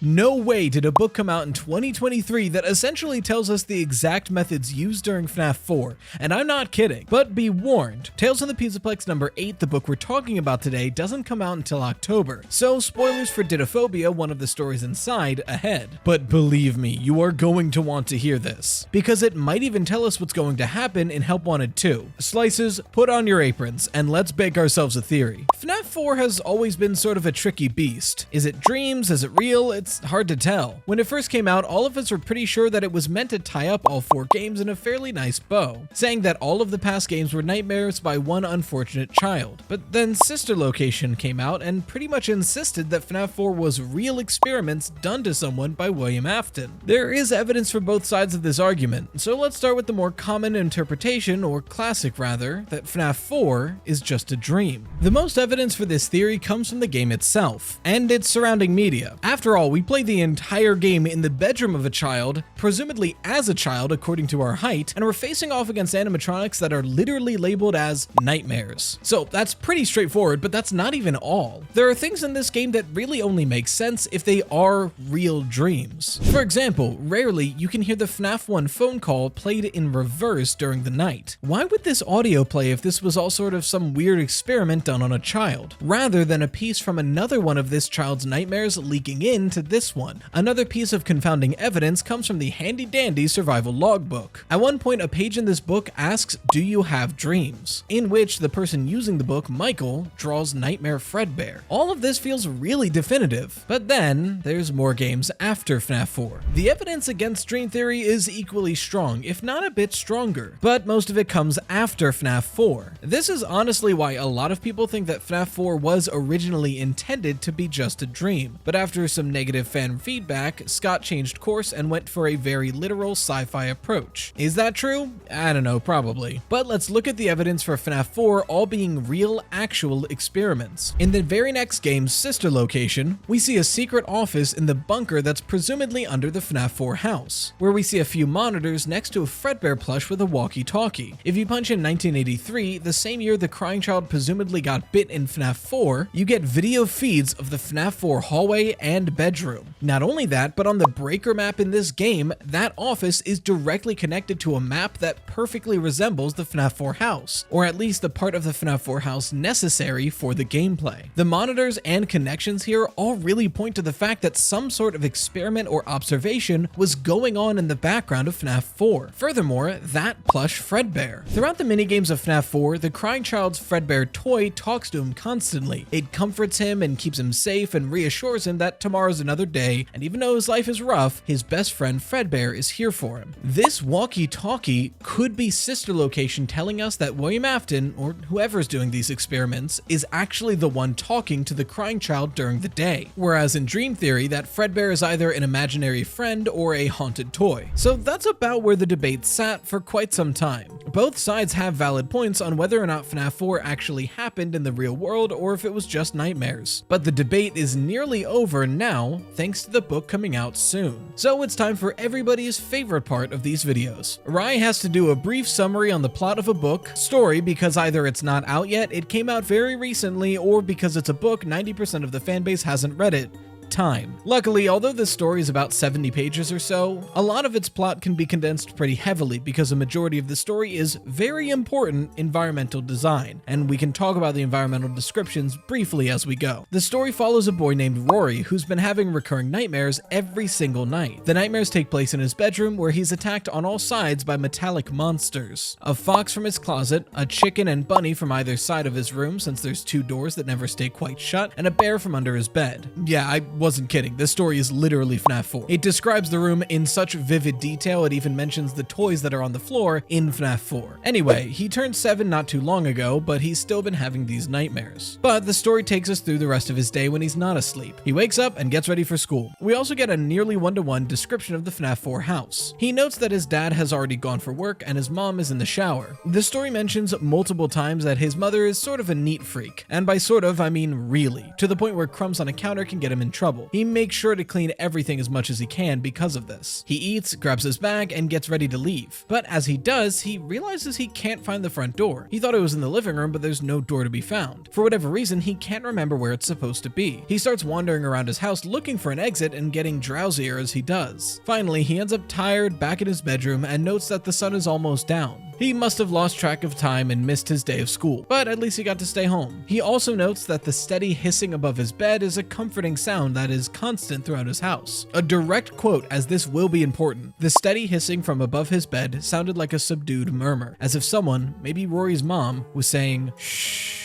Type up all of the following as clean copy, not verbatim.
No way did a book come out in 2023 that essentially tells us the exact methods used during FNAF 4, and I'm not kidding. But be warned, Tales from the Pizzaplex number 8, the book we're talking about today, doesn't come out until October, so spoilers for Dittophobia, one of the stories inside, ahead. But believe me, you are going to want to hear this, because it might even tell us what's going to happen in Help Wanted 2. Slices, put on your aprons, and let's bake ourselves a theory. FNAF 4 has always been sort of a tricky beast. Is it dreams? Is it real? It's hard to tell. When it first came out, all of us were pretty sure that it was meant to tie up all 4 games in a fairly nice bow, saying that all of the past games were nightmares by one unfortunate child. But then Sister Location came out and pretty much insisted that FNAF 4 was real experiments done to someone by William Afton. There is evidence for both sides of this argument, so let's start with the more common interpretation, or classic rather, that FNAF 4 is just a dream. The most evidence for this theory comes from the game itself, and its surrounding media. After all, we played the entire game in the bedroom of a child, presumably as a child according to our height, and we're facing off against animatronics that are literally labeled as nightmares. So that's pretty straightforward, but that's not even all. There are things in this game that really only make sense if they are real dreams. For example, rarely you can hear the FNAF 1 phone call played in reverse during the night. Why would this audio play if this was all sort of some weird experiment done on a child, rather than a piece from another one of this child's nightmares leaking into this one? Another piece of confounding evidence comes from the handy-dandy survival logbook. At one point, a page in this book asks, "Do you have dreams?" in which the person using the book, Michael, draws Nightmare Fredbear. All of this feels really definitive, but then there's more games after FNAF 4. The evidence against dream theory is equally strong, if not a bit stronger, but most of it comes after FNAF 4. This is honestly why a lot of people think that FNAF 4 was originally intended to be just a dream, but after some negative fan feedback, Scott changed course and went for a very literal sci-fi approach. Is that true? I don't know, probably. But let's look at the evidence for FNAF 4 all being real, actual experiments. In the very next game's Sister Location, we see a secret office in the bunker that's presumably under the FNAF 4 house, where we see a few monitors next to a Fredbear plush with a walkie-talkie. If you punch in 1983, the same year the crying child presumably got bit in FNAF 4, you get video feeds of the FNAF 4 hallway and bedroom. Not only that, but on the breaker map in this game, that office is directly connected to a map that perfectly resembles the FNAF 4 house, or at least the part of the FNAF 4 house necessary for the gameplay. The monitors and connections here all really point to the fact that some sort of experiment or observation was going on in the background of FNAF 4. Furthermore, that plush Fredbear. Throughout the minigames of FNAF 4, the crying child's Fredbear toy talks to him constantly. It comforts him and keeps him safe and reassures him that tomorrow's another day, and even though his life is rough, his best friend Fredbear is here for him. This walkie-talkie could be Sister Location telling us that William Afton, or whoever's doing these experiments, is actually the one talking to the crying child during the day, whereas in Dream Theory, that Fredbear is either an imaginary friend or a haunted toy. So that's about where the debate sat for quite some time. Both sides have valid points on whether or not FNAF 4 actually happened in the real world or if it was just nightmares. But the debate is nearly over now, thanks to the book coming out soon. So it's time for everybody's favorite part of these videos. Rai has to do a brief summary on the plot of a book, story because either it's not out yet, it came out very recently, or because it's a book 90% of the fanbase hasn't read it. Time. Luckily, although this story is about 70 pages or so, a lot of its plot can be condensed pretty heavily because a majority of the story is very important environmental design, and we can talk about the environmental descriptions briefly as we go. The story follows a boy named Rory who's been having recurring nightmares every single night. The nightmares take place in his bedroom where he's attacked on all sides by metallic monsters. A fox from his closet, a chicken and bunny from either side of his room since there's 2 doors that never stay quite shut, and a bear from under his bed. Yeah, I wasn't kidding. This story is literally FNAF 4. It describes the room in such vivid detail, it even mentions the toys that are on the floor in FNAF 4. Anyway, he turned 7 not too long ago, but he's still been having these nightmares. But the story takes us through the rest of his day when he's not asleep. He wakes up and gets ready for school. We also get a nearly one-to-one description of the FNAF 4 house. He notes that his dad has already gone for work and his mom is in the shower. The story mentions multiple times that his mother is sort of a neat freak, and by sort of, I mean really, to the point where crumbs on a counter can get him in trouble. trouble. He makes sure to clean everything as much as he can because of this. He eats, grabs his bag, and gets ready to leave. But as he does, he realizes he can't find the front door. He thought it was in the living room, but there's no door to be found. For whatever reason, he can't remember where it's supposed to be. He starts wandering around his house looking for an exit and getting drowsier as he does. Finally, he ends up tired back in his bedroom and notes that the sun is almost down. He must have lost track of time and missed his day of school, but at least he got to stay home. He also notes that the steady hissing above his bed is a comforting sound that is constant throughout his house. A direct quote, as this will be important. The steady hissing from above his bed sounded like a subdued murmur, as if someone, maybe Rory's mom, was saying, "Shh,"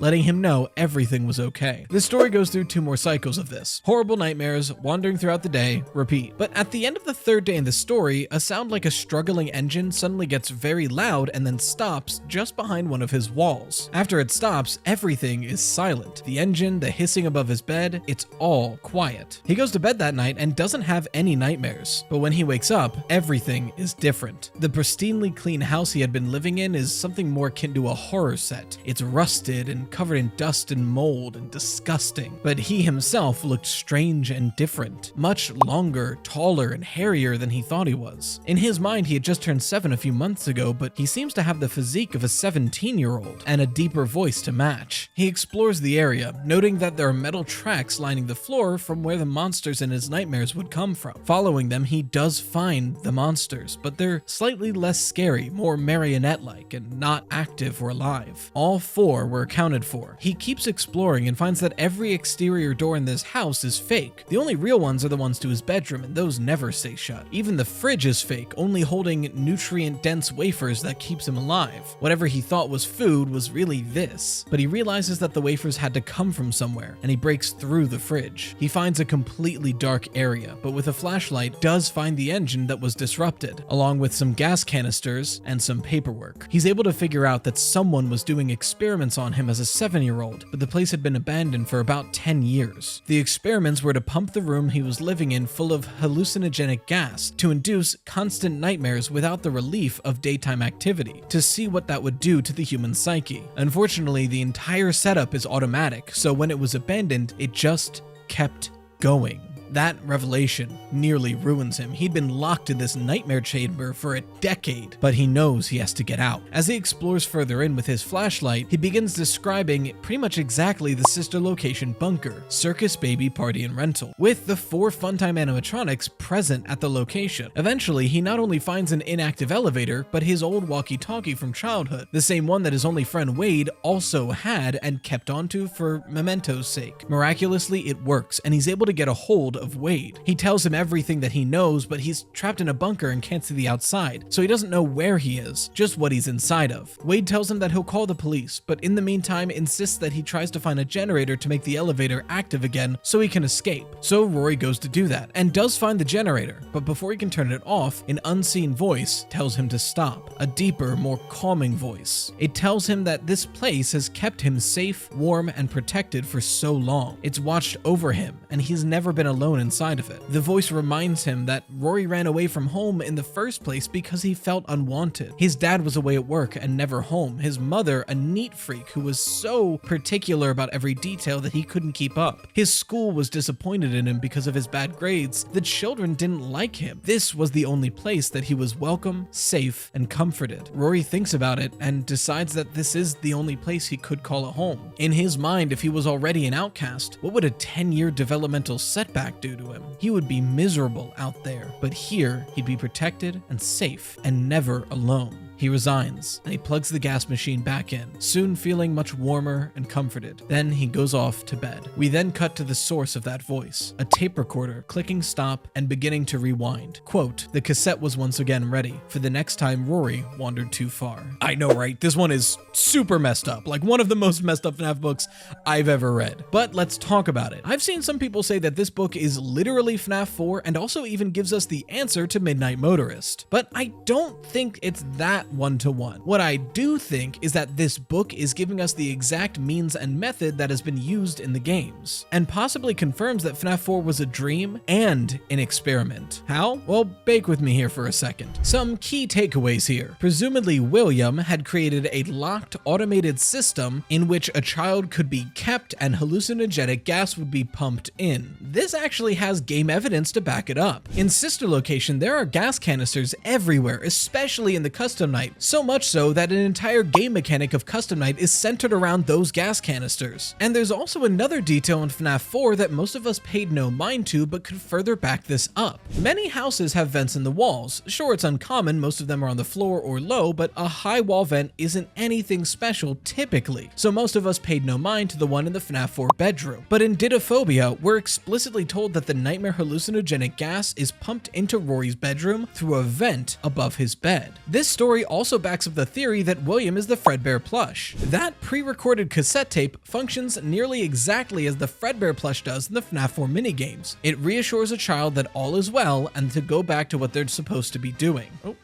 letting him know everything was okay. The story goes through 2 more cycles of this. Horrible nightmares, wandering throughout the day, repeat. But at the end of the 3rd day in the story, a sound like a struggling engine suddenly gets very loud and then stops just behind one of his walls. After it stops, everything is silent. The engine, the hissing above his bed, it's all quiet. He goes to bed that night and doesn't have any nightmares. But when he wakes up, everything is different. The pristinely clean house he had been living in is something more akin to a horror set. It's rusted and covered in dust and mold and disgusting, but he himself looked strange and different, much longer, taller, and hairier than he thought he was. In his mind, he had just turned 7 a few months ago, but he seems to have the physique of a 17-year-old and a deeper voice to match. He explores the area, noting that there are metal tracks lining the floor from where the monsters in his nightmares would come from. Following them, he does find the monsters, but they're slightly less scary, more marionette-like, and not active or alive. All 4 were accounted for. He keeps exploring and finds that every exterior door in this house is fake. The only real ones are the ones to his bedroom, and those never stay shut. Even the fridge is fake, only holding nutrient-dense wafers that keeps him alive. Whatever he thought was food was really this. But he realizes that the wafers had to come from somewhere, and he breaks through the fridge. He finds a completely dark area, but with a flashlight does find the engine that was disrupted, along with some gas canisters and some paperwork. He's able to figure out that someone was doing experiments on him as a 7-year-old, but the place had been abandoned for about 10 years. The experiments were to pump the room he was living in full of hallucinogenic gas to induce constant nightmares without the relief of daytime activity, to see what that would do to the human psyche. Unfortunately, the entire setup is automatic, so when it was abandoned, it just kept going. That revelation nearly ruins him. He'd been locked in this nightmare chamber for a decade, but he knows he has to get out. As he explores further in with his flashlight, he begins describing pretty much exactly the sister location bunker, Circus Baby Party and Rental, with the 4 Funtime animatronics present at the location. Eventually, he not only finds an inactive elevator, but his old walkie-talkie from childhood, the same one that his only friend Wade also had and kept onto for memento's sake. Miraculously, it works, and he's able to get a hold of Wade. He tells him everything that he knows, but he's trapped in a bunker and can't see the outside, so he doesn't know where he is, just what he's inside of. Wade tells him that he'll call the police, but in the meantime insists that he tries to find a generator to make the elevator active again so he can escape. So Rory goes to do that, and does find the generator, but before he can turn it off, an unseen voice tells him to stop. A deeper, more calming voice. It tells him that this place has kept him safe, warm, and protected for so long. It's watched over him, and he's never been alone inside of it. The voice reminds him that Rory ran away from home in the first place because he felt unwanted. His dad was away at work and never home. His mother, a neat freak who was so particular about every detail that he couldn't keep up. His school was disappointed in him because of his bad grades. The children didn't like him. This was the only place that he was welcome, safe, and comforted. Rory thinks about it and decides that this is the only place he could call a home. In his mind, if he was already an outcast, what would a 10-year developmental setback do to him? He would be miserable out there, but here he'd be protected and safe and never alone. He resigns, and he plugs the gas machine back in, soon feeling much warmer and comforted. Then he goes off to bed. We then cut to the source of that voice, a tape recorder clicking stop and beginning to rewind. Quote, "The cassette was once again ready for the next time Rory wandered too far." I know, right? This one is super messed up, like one of the most messed up FNAF books I've ever read. But let's talk about it. I've seen some people say that this book is literally FNAF 4 and also even gives us the answer to Midnight Motorist. But I don't think it's that 1-to-1. What I do think is that this book is giving us the exact means and method that has been used in the games, and possibly confirms that FNAF 4 was a dream and an experiment. How? Well, bake with me here for a second. Some key takeaways here. Presumably William had created a locked automated system in which a child could be kept and hallucinogenic gas would be pumped in. This actually has game evidence to back it up. In Sister Location, there are gas canisters everywhere, especially in the Custom Night, so much so that an entire game mechanic of Custom Night is centered around those gas canisters. And there's also another detail in FNAF 4 that most of us paid no mind to but could further back this up. Many houses have vents in the walls. Sure, it's uncommon, most of them are on the floor or low, but a high wall vent isn't anything special typically, so most of us paid no mind to the one in the FNAF 4 bedroom. But in Dittophobia, we're explicitly told that the nightmare hallucinogenic gas is pumped into Rory's bedroom through a vent above his bed. This story also backs up the theory that William is the Fredbear plush. That pre-recorded cassette tape functions nearly exactly as the Fredbear plush does in the FNAF 4 minigames. It reassures a child that all is well and to go back to what they're supposed to be doing. Oh.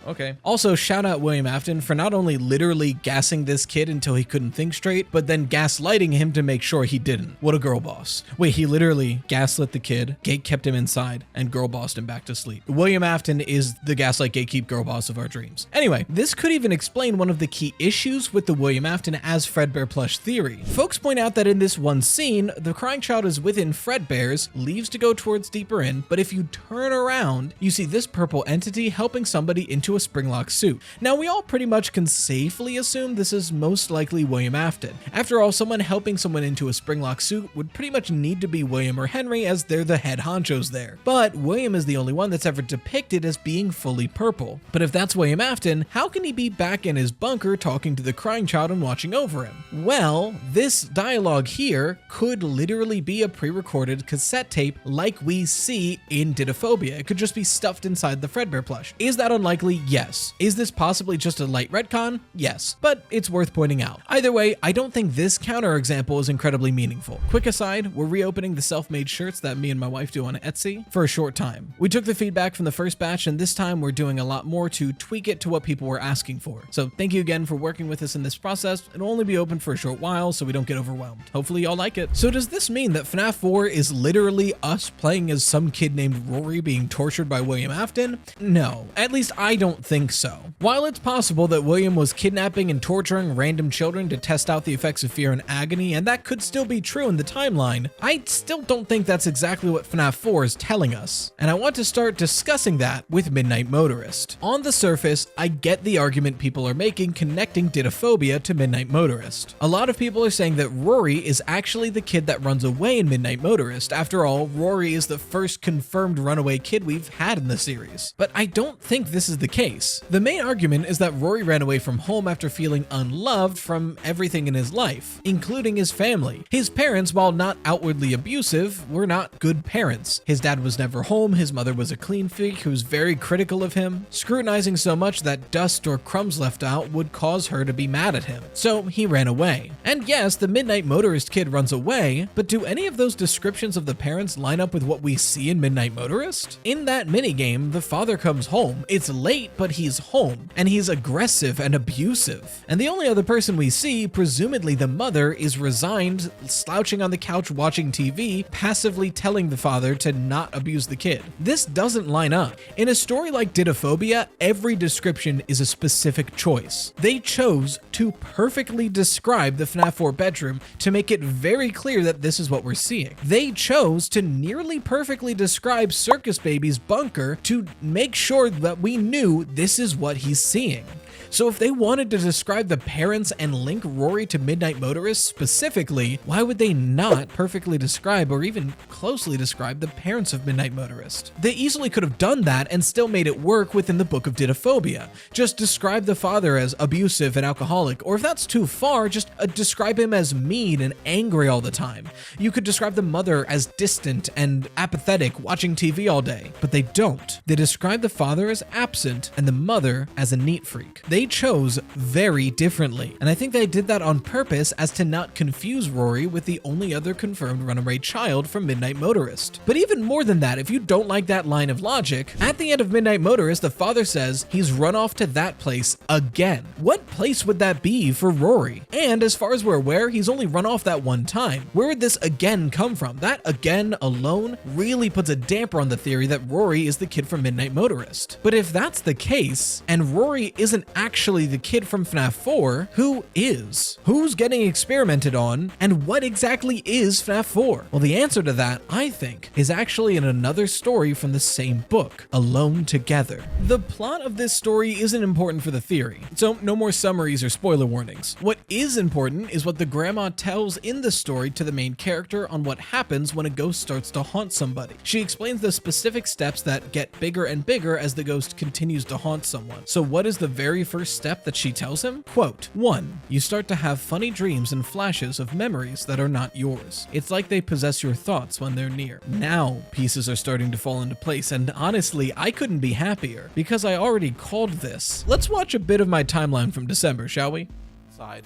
Okay. Also, shout out William Afton for not only literally gassing this kid until he couldn't think straight, but then gaslighting him to make sure he didn't. What a girl boss. Wait, he literally gaslit the kid, gate kept him inside, and girl bossed him back to sleep. William Afton is the gaslight gatekeep girl boss of our dreams. Anyway, this could even explain one of the key issues with the William Afton as Fredbear plush theory. Folks point out that in this one scene, the crying child is within Fredbear's, leaves to go towards deeper in, but if you turn around, you see this purple entity helping somebody into a springlock suit. Now, we all pretty much can safely assume this is most likely William Afton. After all, someone helping someone into a springlock suit would pretty much need to be William or Henry, as they're the head honchos there. But William is the only one that's ever depicted as being fully purple. But if that's William Afton, how can he be back in his bunker talking to the crying child and watching over him? Well, this dialogue here could literally be a pre-recorded cassette tape like we see in Dittophobia. It could just be stuffed inside the Fredbear plush. Is that unlikely? Yes. Is this possibly just a light retcon? Yes, but it's worth pointing out. Either way, I don't think this counterexample is incredibly meaningful. Quick aside, we're reopening the self-made shirts that me and my wife do on Etsy for a short time. We took the feedback from the first batch, and this time we're doing a lot more to tweak it to what people were asking for. So thank you again for working with us in this process. It'll only be open for a short while, so we don't get overwhelmed. Hopefully y'all like it. So does this mean that FNAF 4 is literally us playing as some kid named Rory being tortured by William Afton? No, at least I don't think so. While it's possible that William was kidnapping and torturing random children to test out the effects of fear and agony, and that could still be true in the timeline, I still don't think that's exactly what FNAF 4 is telling us. And I want to start discussing that with Midnight Motorist. On the surface, I get the argument people are making connecting Dittophobia to Midnight Motorist. A lot of people are saying that Rory is actually the kid that runs away in Midnight Motorist. After all, Rory is the first confirmed runaway kid we've had in the series. But I don't think this is the case. The main argument is that Rory ran away from home after feeling unloved from everything in his life, including his family. His parents, while not outwardly abusive, were not good parents. His dad was never home, his mother was a clean freak who was very critical of him, scrutinizing so much that dust or crumbs left out would cause her to be mad at him. So he ran away. And yes, the Midnight Motorist kid runs away, but do any of those descriptions of the parents line up with what we see in Midnight Motorist? In that minigame, the father comes home. It's late, but he's home, and he's aggressive and abusive. And the only other person we see, presumably the mother, is resigned, slouching on the couch watching TV, passively telling the father to not abuse the kid. This doesn't line up. In a story like Dittophobia, every description is a specific choice. They chose to perfectly describe the FNAF 4 bedroom to make it very clear that this is what we're seeing. They chose to nearly perfectly describe Circus Baby's bunker to make sure that we knew this is what he's seeing. So if they wanted to describe the parents and link Rory to Midnight Motorist specifically, why would they not perfectly describe or even closely describe the parents of Midnight Motorist? They easily could have done that and still made it work within the book of Dittophobia. Just describe the father as abusive and alcoholic, or if that's too far, just describe him as mean and angry all the time. You could describe the mother as distant and apathetic, watching TV all day, but they don't. They describe the father as absent and the mother as a neat freak. They they chose very differently. And I think they did that on purpose as to not confuse Rory with the only other confirmed runaway child from Midnight Motorist. But even more than that, if you don't like that line of logic, at the end of Midnight Motorist, the father says he's run off to that place again. What place would that be for Rory? And as far as we're aware, he's only run off that one time. Where would this again come from? That again alone really puts a damper on the theory that Rory is the kid from Midnight Motorist. But if that's the case, and Rory isn't actually the kid from FNAF 4, who is? Who's getting experimented on, and what exactly is FNAF 4? Well, the answer to that, I think, is actually in another story from the same book, Alone Together. The plot of this story isn't important for the theory, so no more summaries or spoiler warnings. What is important is what the grandma tells in the story to the main character on what happens when a ghost starts to haunt somebody. She explains the specific steps that get bigger and bigger as the ghost continues to haunt someone. So what is the very first step that she tells him? Quote, 1. You start to have funny dreams and flashes of memories that are not yours. It's like they possess your thoughts when they're near. Now pieces are starting to fall into place, and honestly, I couldn't be happier because I already called this. Let's watch a bit of my timeline from December, shall we?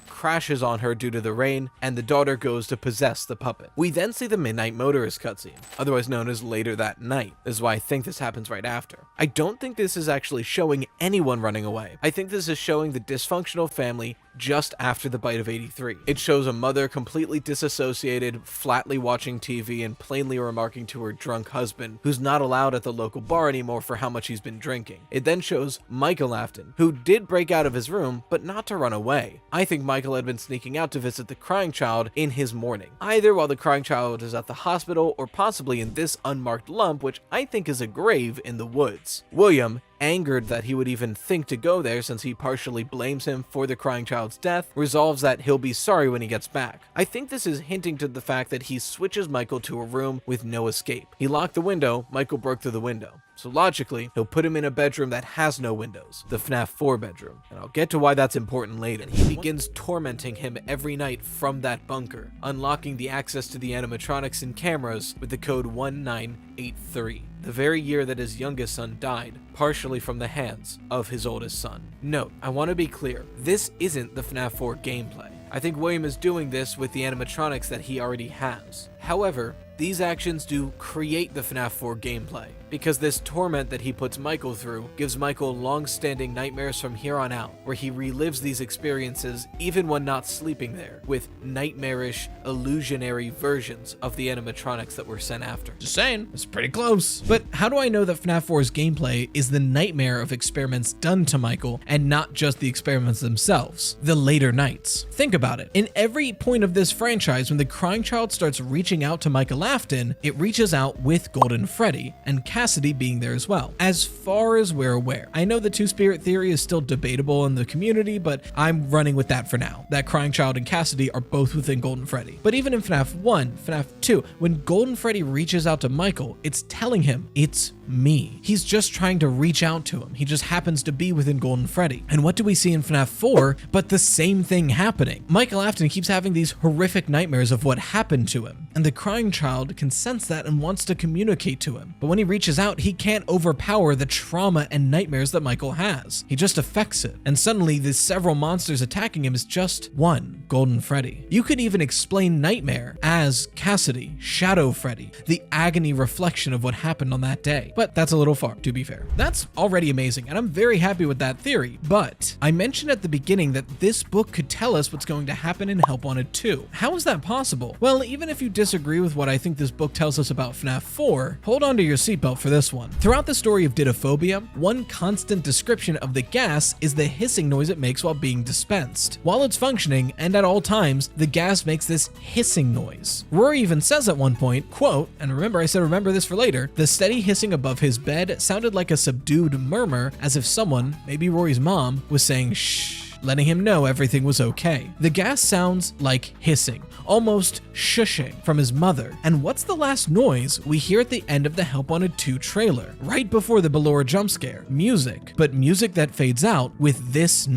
Crashes on her due to the rain, and the daughter goes to possess the puppet. We then see the Midnight Motorist cutscene, otherwise known as Later That Night. This is why I think this happens right after. I don't think this is actually showing anyone running away. I think this is showing the dysfunctional family just after the bite of 83. It shows a mother completely disassociated, flatly watching TV and plainly remarking to her drunk husband, who's not allowed at the local bar anymore for how much he's been drinking. It then shows Michael Afton, who did break out of his room, but not to run away. I think Michael had been sneaking out to visit the crying child in his morning, either while the crying child is at the hospital or possibly in this unmarked lump, which I think is a grave in the woods. William, angered that he would even think to go there since he partially blames him for the crying child's death, resolves that he'll be sorry when he gets back. I think this is hinting to the fact that he switches Michael to a room with no escape. He locked the window, Michael broke through the window. So logically, he'll put him in a bedroom that has no windows, the FNAF 4 bedroom. And I'll get to why that's important later. And he begins tormenting him every night from that bunker, unlocking the access to the animatronics and cameras with the code 1983. The very year that his youngest son died, partially from the hands of his oldest son. Note, I want to be clear, this isn't the FNAF 4 gameplay. I think William is doing this with the animatronics that he already has. However, these actions do create the FNAF 4 gameplay, because this torment that he puts Michael through gives Michael long-standing nightmares from here on out, where he relives these experiences even when not sleeping there, with nightmarish, illusionary versions of the animatronics that were sent after. Just saying, it's pretty close. But how do I know that FNAF 4's gameplay is the nightmare of experiments done to Michael and not just the experiments themselves, the later nights? Think about it. In every point of this franchise, when the crying child starts reaching out to Michael Afton, it reaches out with Golden Freddy, and Cassidy being there as well, as far as we're aware. I know the two-spirit theory is still debatable in the community, but I'm running with that for now, that Crying Child and Cassidy are both within Golden Freddy. But even in FNAF 1, FNAF 2, when Golden Freddy reaches out to Michael, it's telling him, it's me. He's just trying to reach out to him. He just happens to be within Golden Freddy. And what do we see in FNAF 4 but the same thing happening? Michael Afton keeps having these horrific nightmares of what happened to him, and the crying child can sense that and wants to communicate to him. But when he reaches out, he can't overpower the trauma and nightmares that Michael has. He just affects it. And suddenly, the several monsters attacking him is just one, Golden Freddy. You could even explain Nightmare as Cassidy, Shadow Freddy, the agony reflection of what happened on that day. But that's a little far, to be fair. That's already amazing, and I'm very happy with that theory. But I mentioned at the beginning that this book could tell us what's going to happen in Help Wanted 2. How is that possible? Well, even if you disagree with what I think this book tells us about FNAF 4, hold on to your seatbelt for this one. Throughout the story of Dittophobia, one constant description of the gas is the hissing noise it makes while being dispensed. While it's functioning, and at all times, the gas makes this hissing noise. Rory even says at one point, quote, and remember I said remember this for later, the steady hissing above his bed sounded like a subdued murmur, as if someone, maybe Rory's mom, was saying shh, letting him know everything was okay. The gas sounds like hissing, almost shushing from his mother. And what's the last noise we hear at the end of the Help Wanted 2 trailer? Right before the Ballora jump scare. Music, but music that fades out with this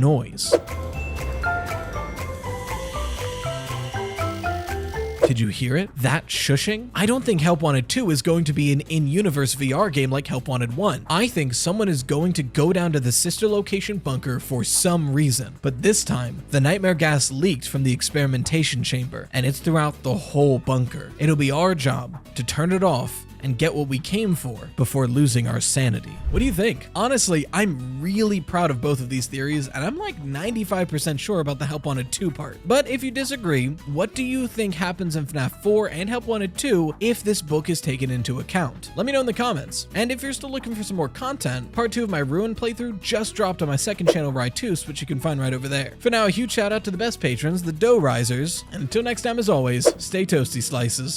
Did you hear it? That shushing? I don't think Help Wanted 2 is going to be an in-universe VR game like Help Wanted 1. I think someone is going to go down to the sister location bunker for some reason. But this time, the nightmare gas leaked from the experimentation chamber, and it's throughout the whole bunker. It'll be our job to turn it off and get what we came for before losing our sanity. What do you think? Honestly, I'm really proud of both of these theories, and I'm like 95% sure about the Help Wanted 2 part. But if you disagree, what do you think happens in FNAF 4 and Help Wanted 2 if this book is taken into account? Let me know in the comments. And if you're still looking for some more content, part 2 of my Ruin playthrough just dropped on my second channel, Rytus, which you can find right over there. For now, a huge shout out to the best patrons, the Dough Risers, and until next time, as always, stay toasty, slices.